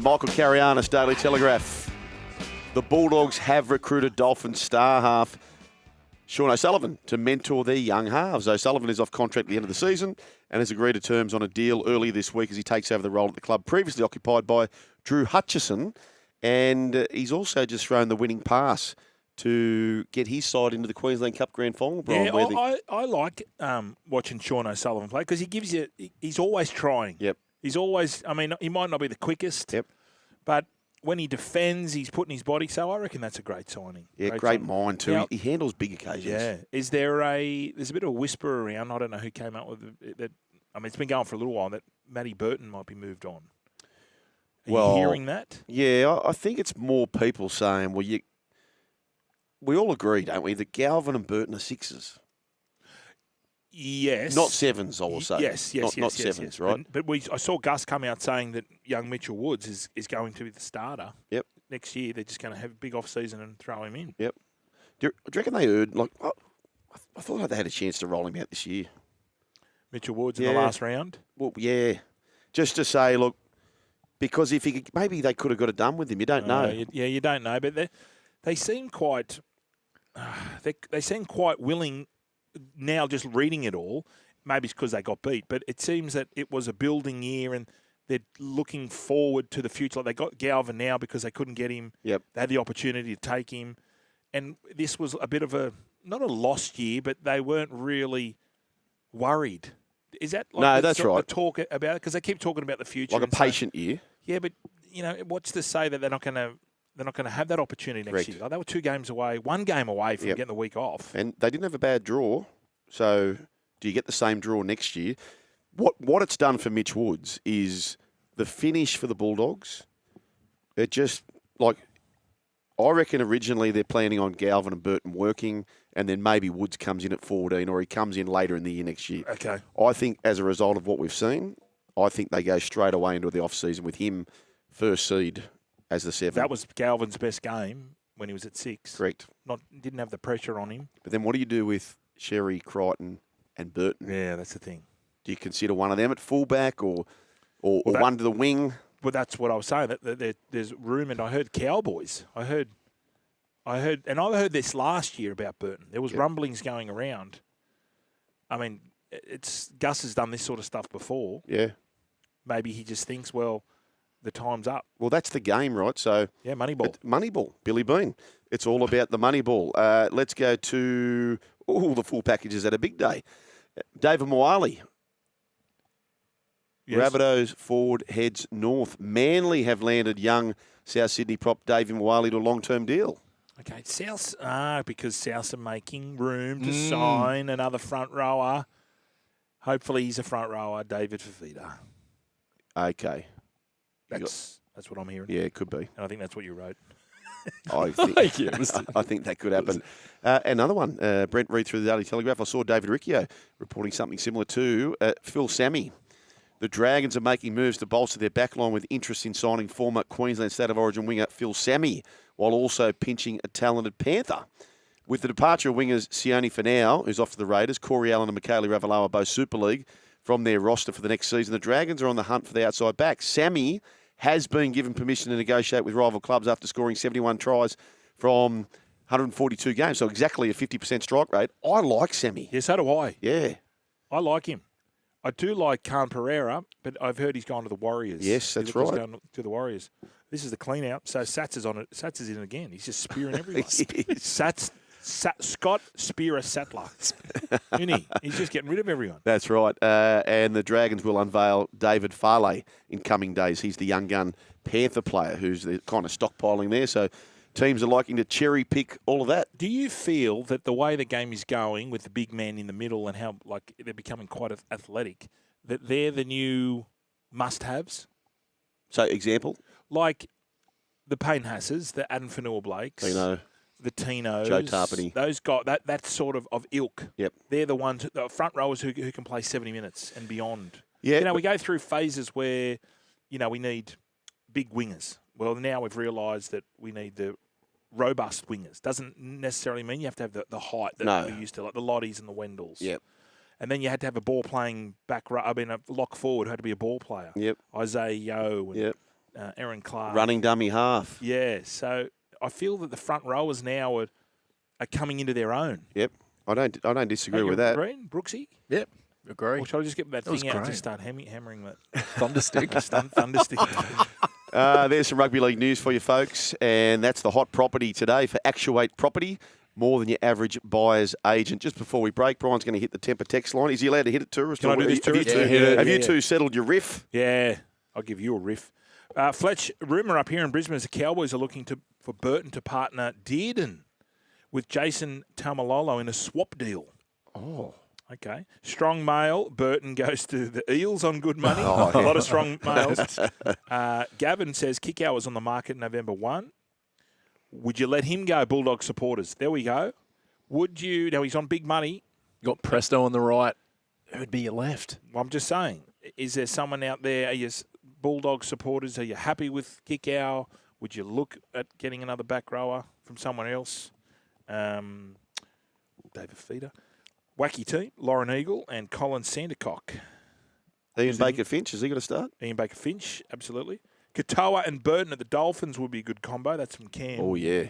Michael Carianis, Daily Telegraph. The Bulldogs have recruited Dolphins star half Sean O'Sullivan to mentor their young halves. O'Sullivan is off contract at the end of the season and has agreed to terms on a deal early this week as he takes over the role at the club previously occupied by Drew Hutchison. And he's also just thrown the winning pass to get his side into the Queensland Cup Grand Final. Brian, yeah, I like watching Sean O'Sullivan play because he's always trying. Yep. He's always, he might not be the quickest, but when he defends, he's putting his body. So I reckon that's a great signing. Yeah, great mind too. Now, he handles big occasions. Yeah. There's a bit of a whisper around, I don't know who came up with it, that, it's been going for a little while, that Matty Burton might be moved on. Are you hearing that? Yeah, I think it's more people saying, we all agree, don't we, that Galvin and Burton are sixes. Yes. Not sevens, I will say. Yes. Not sevens, right? But I saw Gus come out saying that young Mitchell Woods is going to be the starter. Yep. Next year, they're just going to have a big off-season and throw him in. Yep. Do you reckon they heard, I thought they had a chance to roll him out this year. Mitchell Woods in the last round? Well, yeah. Just to say, look, because if maybe they could have got it done with him. You don't know. You don't know. But they seem quite they seem quite willing now, just reading it all. Maybe it's because they got beat, but it seems that it was a building year and they're looking forward to the future. Like they got Galvin now because they couldn't get him. Yep. They had the opportunity to take him. And this was a bit of not a lost year, but they weren't really worried. Is that no? That's right. Talk about it because they keep talking about the future, like a patient year. Yeah, but what's to say that they're not going to have that opportunity next year? Like they were 2 games away, 1 game away from getting the week off, and they didn't have a bad draw. So, do you get the same draw next year? What it's done for Mitch Woods is the finish for the Bulldogs. It just I reckon originally they're planning on Galvin and Burton working, and then maybe Woods comes in at 14 or he comes in later in the year next year. Okay. I think as a result of what we've seen, I think they go straight away into the off-season with him first seed as the 7. That was Galvin's best game when he was at 6. Correct. Didn't have the pressure on him. But then what do you do with Sherry, Crichton and Burton? Yeah, that's the thing. Do you consider one of them at fullback or one to the wing? Well, that's what I was saying. That there's room, and I heard Cowboys. I heard this last year about Burton. There was rumblings going around. Gus has done this sort of stuff before. Yeah. Maybe he just thinks, well, the time's up. Well, that's the game, right? So yeah, Moneyball. Moneyball, Billy Bean. It's all about the Moneyball. Let's go to all the full packages at a big day. Davvy Moale. Yes. Rabbitohs forward heads north. Manly have landed young South Sydney prop Davvy Moale to a long-term deal. Okay, because South are making room to sign another front rower. Hopefully he's a front rower, David Fafita. Okay. That's what I'm hearing. Yeah, it could be. And I think that's what you wrote. I think that could happen. Another one, Brent read through the Daily Telegraph. I saw David Riccio reporting something similar to Phil Sammy. The Dragons are making moves to bolster their backline with interest in signing former Queensland State of Origin winger Phil Sammy, while also pinching a talented Panther. With the departure of wingers Sione Finau, who's off to the Raiders, Corey Allen and Michaeli Ravalawa, both Super League, from their roster for the next season, the Dragons are on the hunt for the outside back. Sammy has been given permission to negotiate with rival clubs after scoring 71 tries from 142 games, so exactly a 50% strike rate. I like Sammy. Yeah, so do I. Yeah. I like him. I do like Khan Pereira, but I've heard he's gone to the Warriors. Yes, that's right. He's going to the Warriors. This is the clean out. So Sats is on it. Sats is in again. He's just spearing everyone. Scott Spearer Sattler. He's just getting rid of everyone. That's right. And the Dragons will unveil David Farley in coming days. He's the young gun Panther player who's kind of stockpiling there. So teams are liking to cherry pick all of that. Do you feel that the way the game is going with the big man in the middle and how they're becoming quite athletic, that they're the new must-haves? So, example? Like the Payne Hasses, the Adam Fanua-Blakes, Tino, the Tinos, Joe Tarpany. Those guys, that sort of ilk. Yep. They're the ones, the front rowers who can play 70 minutes and beyond. Yeah. We go through phases where, we need big wingers. Well, now we've realised that we need the robust wingers. Doesn't necessarily mean you have to have the height that we used to, like the Lotties and the Wendells. Yep. And then you had to have a ball playing back row. A lock forward who had to be a ball player. Yep. Isaiah Yeo. And, yep. Aaron Clark. Running dummy half. Yeah, so I feel that the front rowers now are coming into their own. Yep. I don't disagree with that. Brooksy? Yep. Agree. Or shall I just get that thing out and great. just start hammering that? Thunderstick. Thunderstick. There's some rugby league news for you folks, and that's the hot property today for Actuate Property. More than your average buyer's agent. Just before we break, Brian's going to hit the temper text line. Is he allowed to hit it, Tourist? Can I do this, Tourist? Have you two settled your riff? Yeah, I'll give you a riff. Fletch, rumour up here in Brisbane is the Cowboys are looking for Burton to partner Dearden with Jason Taumalolo in a swap deal. Oh. Okay. Strong male. Burton goes to the Eels on good money. A lot of strong males. Gavin says Kickout was on the market November 1. Would you let him go, Bulldog supporters? There we go. Would you? Now, he's on big money. You got Presto on the right. Who'd be your left? Well, I'm just saying, is there someone out there, are you Bulldog supporters, are you happy with Kickout? Would you look at getting another back rower from someone else? David Feeder. Wacky team, Lauren Eagle and Colin Sandercock. Ian Baker-Finch, is he going to start? Ian Baker-Finch, absolutely. Katoa and Burton at the Dolphins would be a good combo. That's from Cam. Oh, yeah.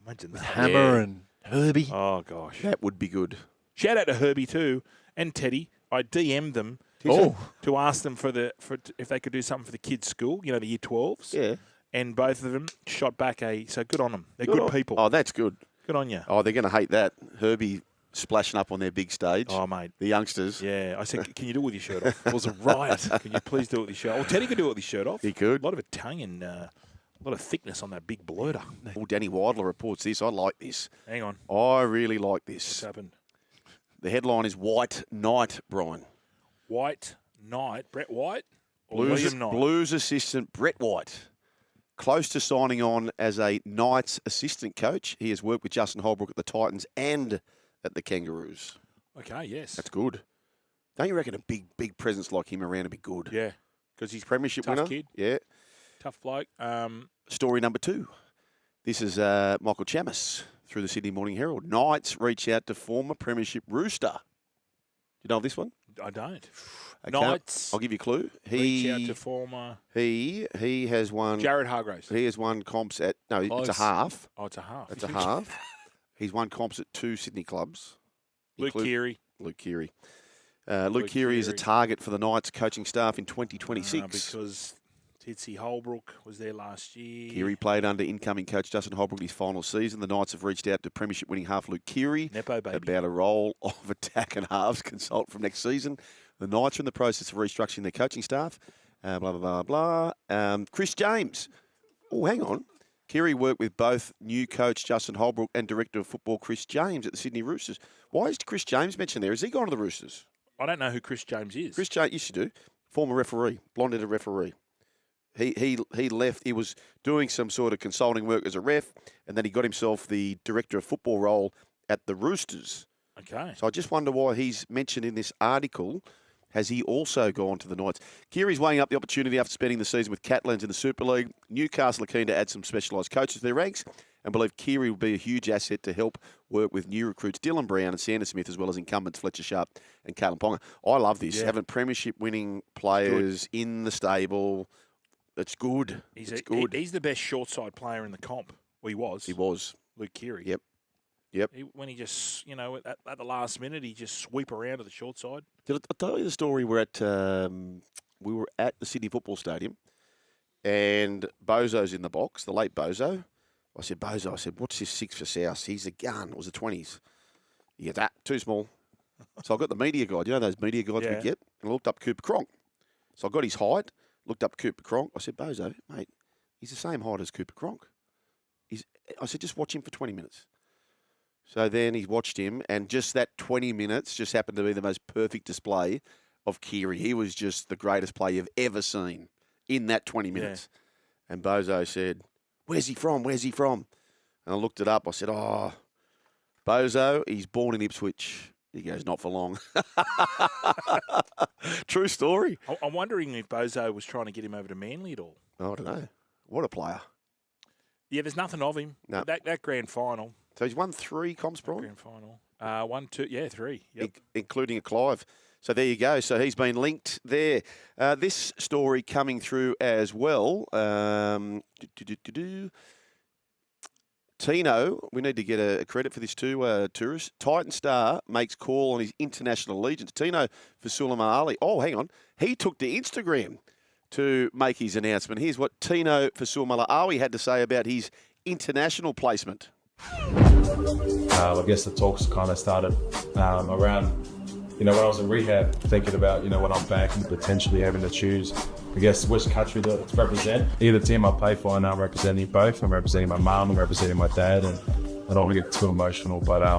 Imagine that. Hammer and Herbie. Oh, gosh. That would be good. Shout out to Herbie, too, and Teddy. I DM'd them to ask them for if they could do something for the kids' school, the year 12s. Yeah. And both of them shot back so good on them. They're good people. Oh, that's good. Good on you. Oh, they're going to hate that. Herbie splashing up on their big stage. Oh, mate. The youngsters. Yeah. I said, can you do it with your shirt off? It was a riot. Can you please do it with your shirt off? Well, Teddy could do it with his shirt off. He could. A lot of Italian, a lot of thickness on that big blurter. Oh, Danny Weidler reports this. I like this. Hang on. I really like What's this. happened? The headline is White Knight, Brian. White Knight. Brett White? Or William Knight? Blues assistant Brett White. Close to signing on as a Knights assistant coach. He has worked with Justin Holbrook at the Titans and at the Kangaroos. Okay, yes. That's good. Don't you reckon a big presence like him around would be good? Yeah. Because he's Premiership tough winner. kid. Yeah. Tough bloke. Story number 2. This is Michael Chamis through the Sydney Morning Herald. Knights reach out to former Premiership Rooster. Do you know this one? I don't. Okay, Knights. I'll give you a clue. Reach out to former. He has won. Jared Hargraves. He has won comps at it's a half. Oh, it's a half. It's a half. He's won comps at 2 Sydney clubs. Luke Keary. Luke Keary. Luke Keary is a target for the Knights coaching staff in 2026. Because Titsy Holbrook was there last year. Keary played under incoming coach Justin Holbrook in his final season. The Knights have reached out to Premiership winning half Luke Keary Nepo baby. about a role of attack and halves consultant from next season. The Knights are in the process of restructuring their coaching staff. Blah, blah, blah, blah. Chris James. Oh, hang on. Keary worked with both new coach Justin Holbrook and director of football Chris James at the Sydney Roosters. Why is Chris James mentioned there? Has he gone to the Roosters? I don't know who Chris James is. Chris James, you should do. Former referee, blonde-headed referee. He left. He was doing some sort of consulting work as a ref, and then he got himself the director of football role at the Roosters. Okay. So I just wonder why he's mentioned in this article. Has he also gone to the Knights? Keary's weighing up the opportunity after spending the season with Catalans in the Super League. Newcastle are keen to add some specialised coaches to their ranks and believe Keary will be a huge asset to help work with new recruits Dylan Brown and Sanders Smith, as well as incumbents Fletcher Sharp and Callum Ponga. I love this, having premiership-winning players in the stable. It's good. It's good. He's the best short side player in the comp. Well, he was. He was. Luke Keary. Yep. When he just, at the last minute, he just sweep around to the short side. Did I tell you the story? We were at the Sydney Football Stadium, and Bozo's in the box, the late Bozo. I said, Bozo, what's this 6 for South? He's a gun. It was the 20s. He goes, too small. So I got the media guide. You know those media guides we get? And I looked up Cooper Cronk. So I got his height, looked up Cooper Cronk. I said, Bozo, mate, he's the same height as Cooper Cronk. I said, just watch him for 20 minutes. So then he watched him, and just that 20 minutes just happened to be the most perfect display of Keary. He was just the greatest player you've ever seen in that 20 minutes. Yeah. And Bozo said, where's he from? Where's he from? And I looked it up. I said, Bozo, he's born in Ipswich. He goes, not for long. True story. I'm wondering if Bozo was trying to get him over to Manly at all. I don't know. What a player. Yeah, there's nothing of him. No. That grand final. So he's won 3 comps, Brian? Grand final. 1, 2, 3. Yep. Including a Clive. So there you go. So he's been linked there. This story coming through as well. Tino, we need to get a credit for this too, tourist. Titan Star makes call on his international allegiance. Tino Fa'asuamaleaui. Oh, hang on. He took to Instagram to make his announcement. Here's what Tino Fa'asuamaleaui had to say about his international placement. I guess the talks kind of started around, when I was in rehab, thinking about, when I'm back and potentially having to choose, I guess, which country to represent. Either team I play for, and I'm representing both. I'm representing my mum, I'm representing my dad, and I don't want to get too emotional, but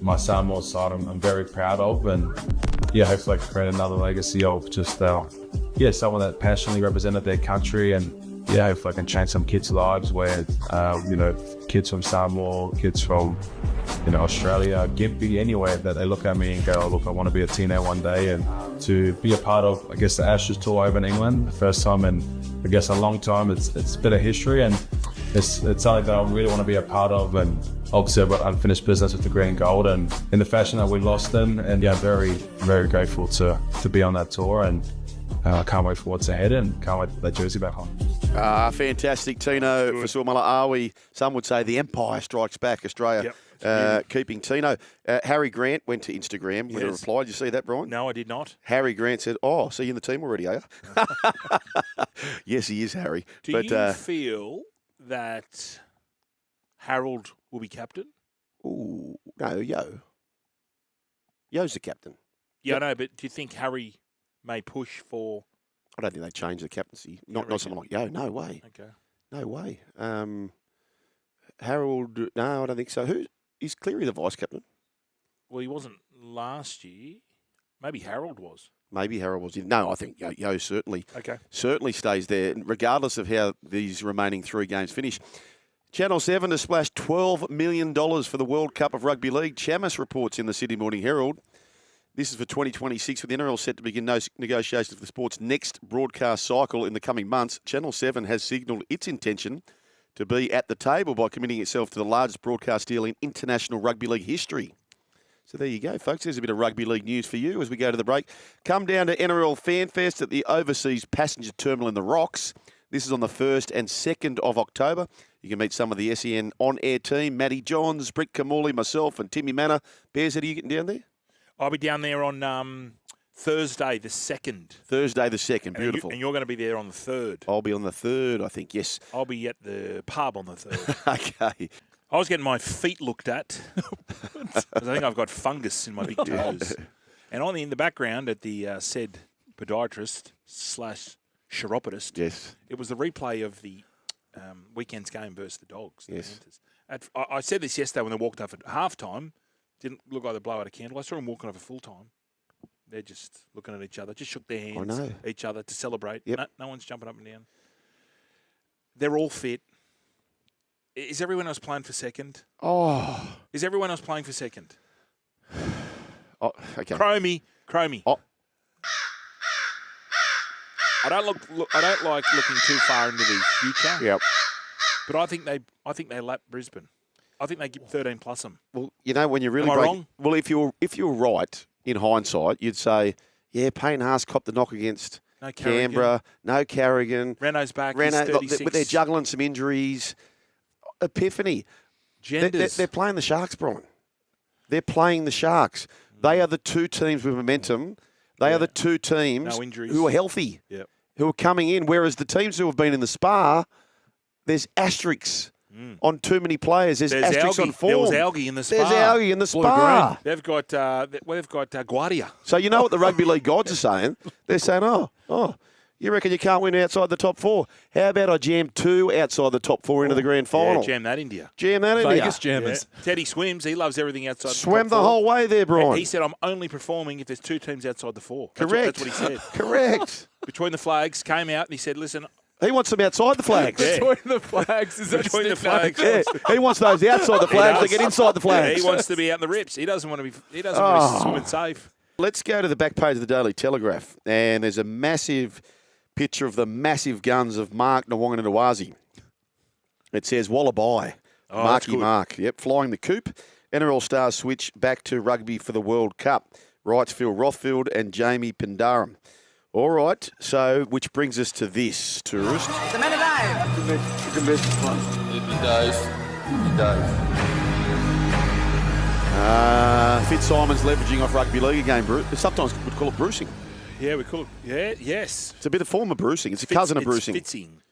my son-in-law's side I'm very proud of, and hopefully I can create another legacy of just, someone that passionately represented their country, and hopefully I can change some kids' lives where, kids from Samoa, kids from, Australia, Gympie, anywhere that they look at me and go, oh, look, I want to be a Tino one day, and to be a part of, I guess, the Ashes tour over in England, the first time in, I guess, a long time. It's a bit of history, and it's something that I really want to be a part of, and obviously I've got unfinished business with the green and gold, and in the fashion that we lost in, and very, very grateful to be on that tour, and I can't wait for what's ahead, and can't wait to put that jersey back on. Fantastic. Tino Fa'asuamaleaui. Some would say the Empire strikes back. Australia keeping Tino. Harry Grant went to Instagram with a reply. Did you see that, Brian? No, I did not. Harry Grant said, oh, so you're in the team already, are you? Yes, he is, Harry. Do you feel that Harold will be captain? Ooh, no, Yo's the captain. Yeah, I know, but do you think Harry may push for... I don't think they change the captaincy. Not someone like Yo. No way. Okay. No way. Harold, no, I don't think so. Is Cleary the vice captain? Well, he wasn't last year. Maybe Harold was. Maybe Harold was. No, I think Yo certainly stays there, regardless of how these remaining 3 games finish. Channel 7 has splashed $12 million for the World Cup of Rugby League. Chamis reports in the Sydney Morning Herald. This is for 2026, with the NRL set to begin negotiations for the sport's next broadcast cycle in the coming months. Channel 7 has signalled its intention to be at the table by committing itself to the largest broadcast deal in international rugby league history. So there you go, folks. There's a bit of rugby league news for you as we go to the break. Come down to NRL Fan Fest at the Overseas Passenger Terminal in the Rocks. This is on the 1st and 2nd of October. You can meet some of the SEN on-air team, Matty Johns, Britt Kamali, myself and Timmy Manor. Bears, are you getting down there? I'll be down there on Thursday the 2nd. Thursday the 2nd, beautiful. And you're going to be there on the 3rd. I'll be on the 3rd, I think, yes. I'll be at the pub on the 3rd. Okay. I was getting my feet looked at because I think I've got fungus in my big toes. And in the background at the said podiatrist / chiropodist, yes, it was the replay of the weekend's game versus the Dogs. Yes. The Panthers. I said this yesterday when they walked off at halftime. Didn't look like they blow out a candle. I saw them walking over full time. They're just looking at each other. Just shook their hands at each other to celebrate. Yep. No one's jumping up and down. They're all fit. Is everyone else playing for second? Oh. Is everyone else playing for second? Oh, okay. Cromie. Oh. I don't like looking too far into the future. Yep. But I think they lap Brisbane. I think they give 13 plus them. Well, when you're really wrong? Well, if you're right in hindsight, you'd say, yeah, Payne Haas copped the knock against Canberra. No Carrigan. Renault's back. He's 36. But they're juggling some injuries. Epiphany. They're playing the Sharks, Brian. They're playing the Sharks. They are the 2 teams with momentum. They are the 2 teams who are healthy, who are coming in. Whereas the teams who have been in the spa, there's asterisks on too many players. There's asterisks on form. There was algae in the spa. There's algae in the spa. They've got Guardia. So you know what the rugby league gods are saying? They're saying, oh, you reckon you can't win outside the top 4? How about I jam 2 outside the top 4 into the grand final? Yeah, jam that India. Vegas jammers. Yeah. Teddy swims. He loves everything outside Swam the top 4. the whole way there, Brian. He said, I'm only performing if there's 2 teams outside the 4. Correct. That's what he said. Correct. Between the flags, came out and he said, listen. He wants them outside the flags. Yeah. Between the flags. Is that Between the flags. Yeah. He wants those outside the flags that get inside the flags. Yeah, he wants to be out in the rips. He doesn't want to be swimming safe. Let's go to the back page of the Daily Telegraph. And there's a massive picture of the massive guns of Mark Nawaqanitawase. It says Walla-bye. Marky Mark. Yep, flying the coop. NRL stars switch back to rugby for the World Cup. writes Phil Rothfield and Jamie Pendarum. All right, so which brings us to this, tourist. The man alive. If he dies. Fitzsimon's leveraging off rugby league again. Sometimes we'd call it bruising. Yeah, we call it. Yeah, yes. It's a bit of form of bruising. It's a cousin of bruising.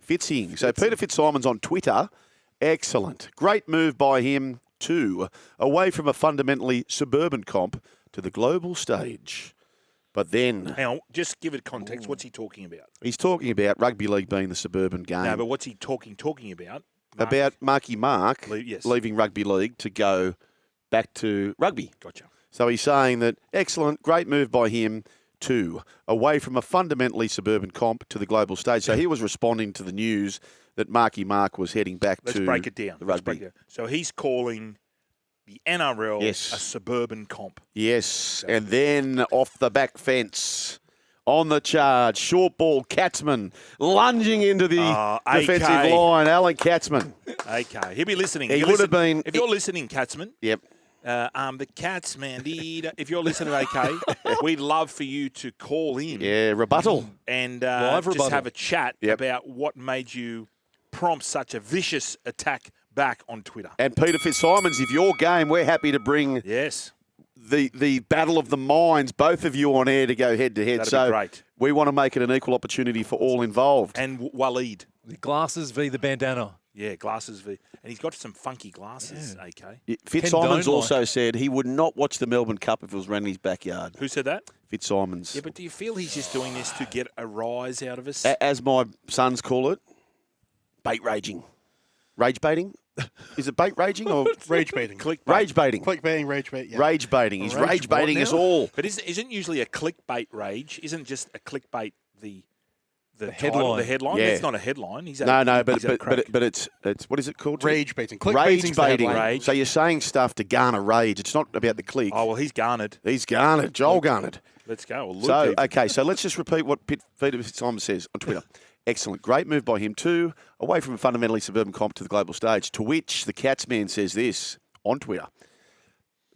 Fitzing. So Peter Fitzsimon's on Twitter. Excellent. Great move by him too. Away from a fundamentally suburban comp to the global stage. But then... Hang on, just give it context. What's he talking about? He's talking about rugby league being the suburban game. No, but what's he talking about? About Marky Mark yes. leaving rugby league to go back to rugby. Gotcha. So he's saying that, excellent, great move by him too. Away from a fundamentally suburban comp to the global stage. So he was responding to the news that Marky Mark was heading back Let's to break it down. the rugby. So he's calling the NRL Yes. a suburban comp. Yes, and then off the back fence, on the charge, short ball, Katzman lunging into the defensive AK. line. Alan Katzman. Okay, he'll be listening. He would have been... If you're listening, Katzman. Yep. The Katzman. If you're listening, okay, we'd love for you to call in. Yeah, rebuttal. And Live just rebuttal. have a chat Yep. about what made you prompt such a vicious attack back on Twitter. And Peter Fitzsimons, if your game, we're happy to bring Yes. the battle of the minds, both of you on air to go head to head. That'd So be great. we want to make it an equal opportunity for all involved. And Waleed. The glasses v. the bandana. Yeah, glasses. And he's got some funky glasses, AK. Fitzsimons Condone also said he would not watch the Melbourne Cup if it was run in his backyard. Who said that? Fitzsimons. Yeah, but do you feel he's just doing this to get a rise out of us? As my sons call it, bait raging. Rage baiting? Is it bait raging or Rage baiting. rage baiting? Clickbaiting, rage bait, yeah. Rage baiting. He's Rage rage what baiting us now? all. But isn't usually a clickbait rage? Isn't just a clickbait the headline. title, the headline? Yeah. It's not a headline. He's No, but it's what is it called? Rage baiting. Rage Clickbaiting's the baiting. headline. Rage. So you're saying stuff to garner rage. It's not about the click. Oh well, he's garnered. He's garnered. Joel garnered. Let's go. Well, Luke So, even. okay, so let's just repeat what Peter Fitzsimons says on Twitter. Excellent. Great move by him too. Away from a fundamentally suburban comp to the global stage. To which the Catsman says this on Twitter,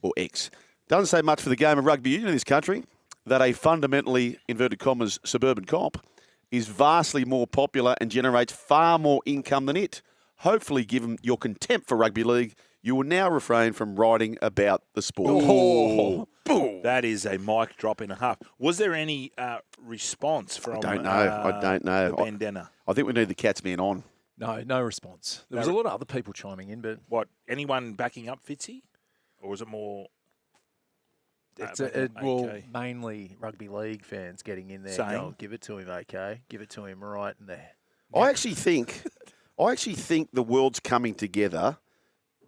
or X. Doesn't say much for the game of rugby union in this country that a fundamentally, inverted commas, suburban comp is vastly more popular and generates far more income than it. Hopefully, given your contempt for rugby league, you will now refrain from writing about the sport. Oh, that is a mic drop and a half. Was there any response from? I don't know. The bandana. I think we need the Catsman on. No response. There was a lot of other people chiming in, but What? Anyone backing up Fitzy, or was it more? mainly rugby league fans getting in there. Saying? Going, give it to him, okay? Give it to him right in there. I actually think the world's coming together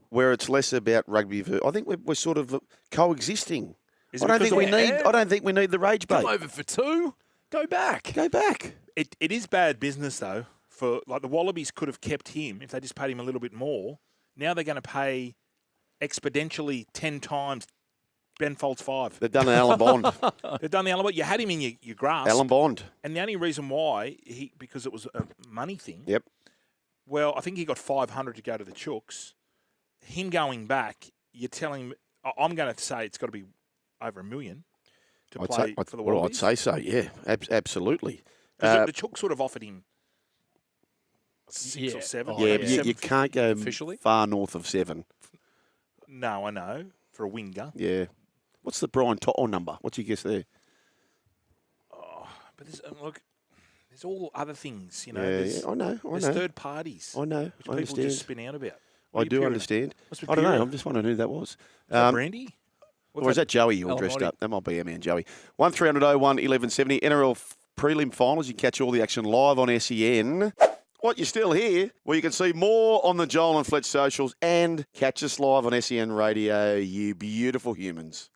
where it's less about rugby. I think we're sort of coexisting. Is I it don't because think we of- need. I don't think we need the rage bait. Come over for two. Go back. Go back. It is bad business though. For like the Wallabies could have kept him if they just paid him a little bit more. Now they're going to pay exponentially 10 times Ben Folds 5. They've done an Alan Bond. They've done the Alan Bond. You had him in your grasp. Alan Bond. And the only reason why, because it was a money thing. Yep. Well, I think he got 500 to go to the Chooks. Him going back, you're telling me, I'm going to say it's got to be over $1 million to play for the Wallabies. I'd say so. Yeah, absolutely. 'Cause the Chooks would have offered him 6 or 7. Yeah, maybe but you 7. can't go officially? far north of 7. No, I know. For a winger. Yeah. What's the Brian To'o number? What's your guess there? But there's all other things, you know. Yeah, I know. There's third parties. I know. Which I people understand. just spin out about. I do understand. What's I don't know. I'm just wondering who that was. Is that Brandy? Or is that Joey all Alan dressed Boddy. up? That might be our man Joey. 1300 01 1170 NRL prelim finals. You can catch all the action live on SEN. What, you're still here? Well, you can see more on the Joel and Fletch socials and catch us live on SEN Radio, you beautiful humans.